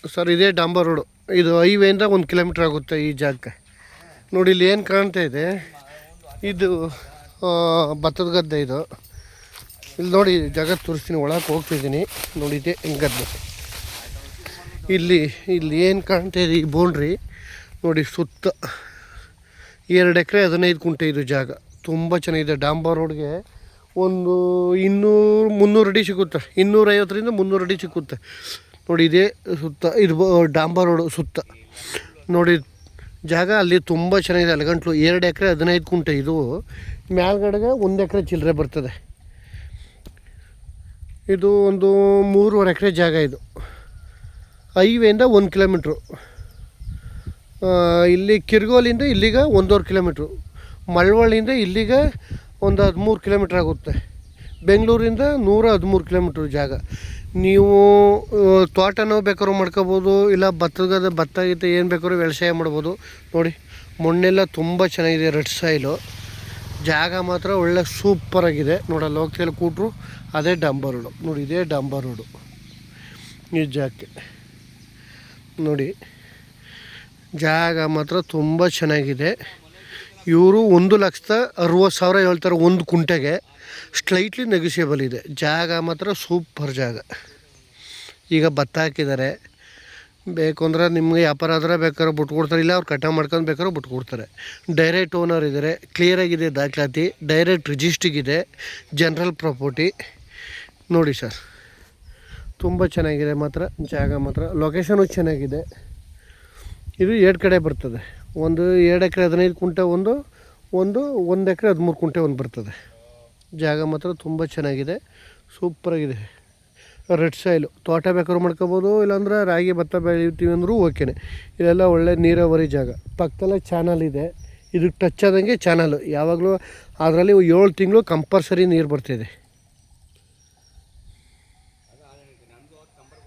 Sir ಇದೇ ಡಾಂಬರ್ road. ಇದು ಹೈವೇಯಿಂದ 1 kilometre ಆಗುತ್ತೆ ಈ ಜಾಗಕ್ಕೆ. ನೋಡಿ ಇಲ್ಲಿ ಏನು ಕಾಣ್ತಾ ಇದೆ, ಇದು ಭತ್ತದ ಗದ್ದೆ. ಇದು ಇಲ್ಲಿ ನೋಡಿ ಜಾಗ ತೋರಿಸ್ತೀನಿ, ಒಳಗೆ ಹೋಗ್ತಿದ್ದೀನಿ. ನೋಡಿದ್ದೆ ಗದ್ದೆ. ಇಲ್ಲಿ ಏನು ಕಾಣ್ತಾ ಇದೆ, ಈ ಬೌಂಡ್ರಿ ನೋಡಿ ಸುತ್ತ 2 ಎಕರೆ 15 ಗುಂಟೆ ಇದು ಜಾಗ. ತುಂಬ ಚೆನ್ನಾಗಿದೆ. ಡಾಂಬರ್ ರೋಡ್ಗೆ ಒಂದು 200-300 ಅಡಿ ಸಿಗುತ್ತೆ, 250ರಿಂದ 300 ಅಡಿ ಸಿಕ್ಕುತ್ತೆ. ನೋಡಿ ಇದೇ ಸುತ್ತ ಇದು ಡಾಂಬರ್ ರೋಡು ಸುತ್ತ ನೋಡಿ ಜಾಗ. ಅಲ್ಲಿ ತುಂಬ ಚೆನ್ನಾಗಿದೆ. ಅಲ್ಲಿಗಂಟ್ಲು 2 ಎಕರೆ 15 ಗುಂಟೆ. ಇದು ಮೇಲ್ಗಡೆಗೆ 1 ಎಕರೆ ಚಿಲ್ಲರೆ ಬರ್ತದೆ. ಇದು ಒಂದು 3.5 ಎಕರೆ ಜಾಗ. ಇದು ಹೈವೇಯಿಂದ 1 ಕಿಲೋಮೀಟ್ರು. ಇಲ್ಲಿ ಕಿರ್ಗೋಲಿಂದ ಇಲ್ಲಿಗೆ 1.5 ಕಿಲೋಮೀಟ್ರು. ಮಳವಳ್ಳಿಯಿಂದ ಇಲ್ಲಿಗೆ ಒಂದು 13 ಕಿಲೋಮೀಟ್ರ್ ಆಗುತ್ತೆ. ಬೆಂಗಳೂರಿಂದ 113 ಕಿಲೋಮೀಟ್ರ್ ಜಾಗ. ನೀವು ತೋಟನೂ ಬೇಕಾದ್ರೂ ಮಾಡ್ಕೋಬೋದು, ಇಲ್ಲ ಭತ್ತ ಗೀತೆ ಏನು ಬೇಕಾದ್ರೂ ವ್ಯವಸಾಯ ಮಾಡ್ಬೋದು. ನೋಡಿ ಮಣ್ಣೆಲ್ಲ ತುಂಬ ಚೆನ್ನಾಗಿದೆ, ರೆಡ್ ಸಾಯಿಲು. ಜಾಗ ಮಾತ್ರ ಒಳ್ಳೆ ಸೂಪರಾಗಿದೆ. ನೋಡಲ್ಲ ಹೋಗ್ತಿಲ್ಲ ಕೂಟ್ರು, ಅದೇ ಡಾಂಬರ್ ರೋಡು. ನೋಡಿ ಇದೇ ಡಾಂಬರ್ ರೋಡು ಈ ಜಾಗಕ್ಕೆ. ನೋಡಿ ಜಾಗ ಮಾತ್ರ ತುಂಬ ಚೆನ್ನಾಗಿದೆ. ಇವರು 1,60,000 ಹೇಳ್ತಾರೆ ಒಂದು ಕುಂಟೆಗೆ. ಸ್ಲೈಟ್ಲಿ ನೆಗೋಷಿಯಬಲ್ ಇದೆ. ಜಾಗ ಮಾತ್ರ ಸೂಪರ್ ಜಾಗ. ಈಗ ಭತ್ತ ಹಾಕಿದ್ದಾರೆ. ಬೇಕು ಅಂದ್ರೆ ನಿಮಗೆ ವ್ಯಾಪಾರ ಆದರೆ ಬೇಕಾದ್ರೆ ಬಿಟ್ಕೊಡ್ತಾರೆ, ಇಲ್ಲ ಅವ್ರು ಕಟಾವು ಮಾಡ್ಕೊಂಡು ಬೇಕಾದ್ರೆ ಬಿಟ್ಕೊಡ್ತಾರೆ. ಡೈರೆಕ್ಟ್ ಓನರ್ ಇದ್ದಾರೆ, ಕ್ಲಿಯರಾಗಿದೆ ದಾಖಲಾತಿ, ಡೈರೆಕ್ಟ್ ರಿಜಿಸ್ಟ್ರಿಗಿದೆ, ಜನರಲ್ ಪ್ರಾಪರ್ಟಿ. ನೋಡಿ ಸರ್ ತುಂಬ ಚೆನ್ನಾಗಿದೆ ಮಾತ್ರ ಜಾಗ ಮಾತ್ರ. ಲೊಕೇಶನು ಚೆನ್ನಾಗಿದೆ. ಇದು 2 ಕಡೆ ಬರ್ತದೆ. ಒಂದು 2 ಎಕರೆ 15 ಗುಂಟೆ, ಒಂದು 1 ಎಕರೆ 13 ಗುಂಟೆ ಒಂದು ಬರ್ತದೆ. ಜಾಗ ಮಾತ್ರ ತುಂಬ ಚೆನ್ನಾಗಿದೆ, ಸೂಪರಾಗಿದೆ. Red soil. ತೋಟ ಬೇಕಾದ್ರೂ ಮಾಡ್ಕೋಬೋದು, ಇಲ್ಲಾಂದ್ರೆ ರಾಗಿ ಭತ್ತ ಬೆಳಿತೀವಿ ಅಂದರೂ ಓಕೆನೆ. ಇದೆಲ್ಲ ಒಳ್ಳೆ ನೀರಾವರಿ ಜಾಗ. ಪಕ್ಕದಲ್ಲೇ ಚಾನಲ್ ಇದೆ. ಇದಕ್ಕೆ ಟಚ್ ಆದಂಗೆ ಚಾನಲು. ಯಾವಾಗಲೂ ಅದರಲ್ಲಿ 7 ತಿಂಗಳು ಕಂಪಲ್ಸರಿ ನೀರು ಬರ್ತಿದೆ.